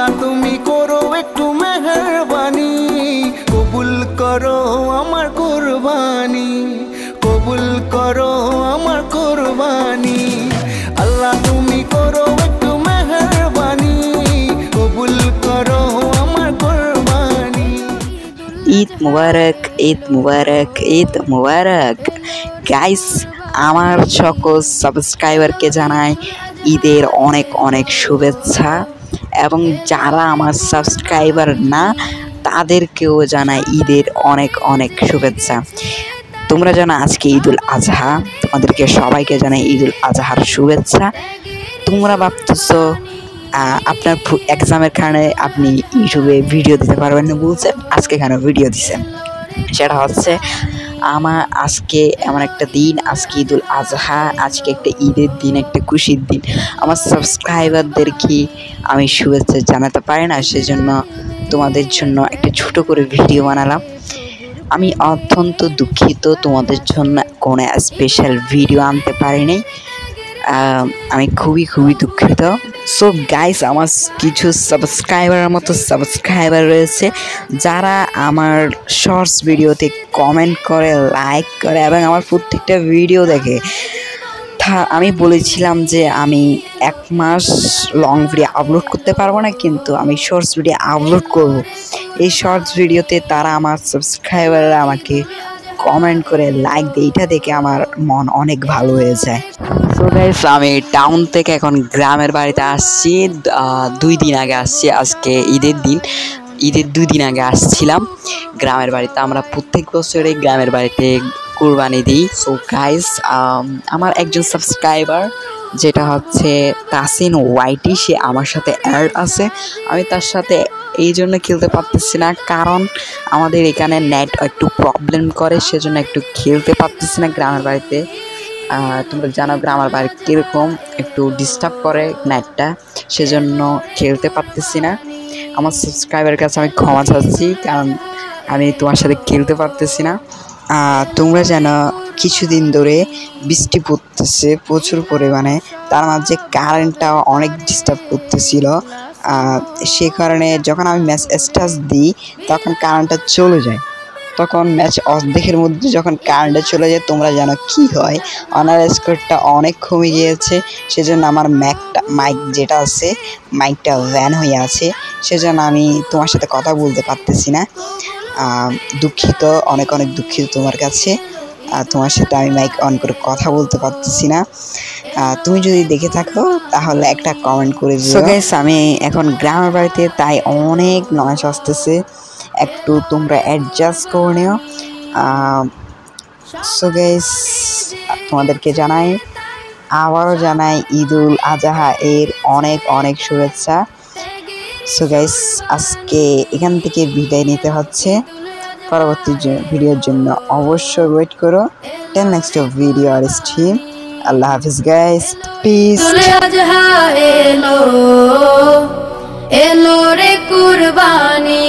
আল্লাহ তুমি করো একটু মেহেরবানি, কবুল করো আমার কুরবানি, কবুল করো আমার কুরবানি। আল্লাহ তুমি করো একটু মেহেরবানি, কবুল করো আমার কুরবানি। ঈদ মুবারক, ঈদ মুবারক, ঈদ মুবারক। গাইস, আমার সকল সাবস্ক্রাইবারকে জানাই ঈদের অনেক অনেক শুভেচ্ছা, এবং যারা আমার সাবস্ক্রাইবার না তাদেরকেও জানাই ঈদের অনেক অনেক শুভেচ্ছা। তোমরা জানো আজকে ঈদুল আজহা, তোমাদেরকে সবাইকে জানাই ঈদুল আজহার শুভেচ্ছা। তোমরা ভাবতেছো আপনার এক্সামের কারণে আপনি ইউটিউবে ভিডিও দিতে পারবেন না বলছেন, আজকে কেন ভিডিও দিচ্ছেন? সেটা হচ্ছে আমার আজকে এমন একটা দিন, আজকে ঈদুল আজহা, আজকে একটা ঈদের দিন, একটা খুশির দিন। আমার সাবস্ক্রাইবারদেরকে আমি শুভেচ্ছা জানাতে পারি না, সেজন্য তোমাদের জন্য একটা ছোট করে ভিডিও বানালাম। আমি অত্যন্ত দুঃখিত, তোমাদের জন্য কোনো স্পেশাল ভিডিও আনতে পারিনি, আমি খুবই খুবই দুঃখিত। সো গাইস, আমার কিছু সাবস্ক্রাইবার রয়েছে যারা আমার শর্টস ভিডিওতে কমেন্ট করে, লাইক করে এবং আমার প্রত্যেকটা ভিডিও দেখে। আমি বলেছিলাম যে আমি 1 মাস লং ভিডিও আপলোড করতে পারবো না, কিন্তু আমি শর্টস ভিডিও আপলোড করব। এই শর্টস ভিডিওতে তারা আমার সাবস্ক্রাইবাররা আমাকে কমেন্ট করে, লাইক দেয়, এটা দেখে আমার মন অনেক ভালো হয়ে যায়। সো গাইস, আমি টাউন থেকে এখন গ্রামের বাড়িতে আসছি, 2 দিন আগে আসছি। আজকে ঈদের দিন, ঈদের 2 দিন আগে আসছিলাম গ্রামের বাড়িতে। আমরা প্রত্যেক বছরে গ্রামের বাড়িতে কুরবানি দিই। সো গাইস, আমার একজন সাবস্ক্রাইবার যেটা হচ্ছে তাসিন ওয়াইটি, সে আমার সাথে অ্যাড আছে। আমি তার সাথে এই জন্য খেলতে পারতেছি না, কারণ আমাদের এখানে নেট একটু প্রবলেম করে, সেজন্য একটু খেলতে পারতেছি না গ্রামের বাড়িতে। তোমরা জানো গ্রামের বাড়ি কীরকম, একটু ডিস্টার্ব করে নেটটা, সেজন্য খেলতে পারতেছি না। আমার সাবস্ক্রাইবারের কাছে আমি ক্ষমা চাচ্ছি, কারণ আমি তোমার সাথে খেলতে পারতেছি না। তোমরা জানো কিছুদিন ধরে বৃষ্টি পড়তেছে প্রচুর পরিমাণে, তার মাঝে কারেন্টটা অনেক ডিস্টার্ব করতেছিল। সে কারণে যখন আমি ম্যাচ স্টার্ট দিই তখন কারেন্টটা চলে যায়, তখন ম্যাচ অর্ধেকের মধ্যে যখন কারেন্টটা চলে যায় তোমরা জানো কি হয়, অনার স্কোরটা অনেক কমে গিয়েছে। সেজন্য আমার মাইক যেটা আছে, মাইকটা ভ্যান হয়ে আছে, সেজন্য আমি তোমার সাথে কথা বলতে পারতেছি না। দুঃখিত, অনেক অনেক দুঃখিত তোমার কাছে। তোমার সাথে আমি মাইক অন করে কথা বলতে পারতেছি না। তুমি যদি দেখে থাকো তাহলে একটা কমেন্ট করে দিও। সো গাইস, আমি এখন গ্রামের বাড়িতে, তাই অনেক নয়েজ আসতেছে, একটু তোমরা অ্যাডজাস্ট করে নিও। সো গাইস, তোমাদেরকে আবারও জানাই ঈদুল আজহা এর অনেক অনেক শুভেচ্ছা। সো গাইস, আজকে এখান থেকে বিদায় নিতে হচ্ছে, পরবর্তী ভিডিওর জন্য অবশ্যই ওয়েট করো। টেল নেক্সট ভিডিও আর স্ট্রিম। আল্লাহ হাফিজ গাইস, পিস। এলো রে কুরবানি।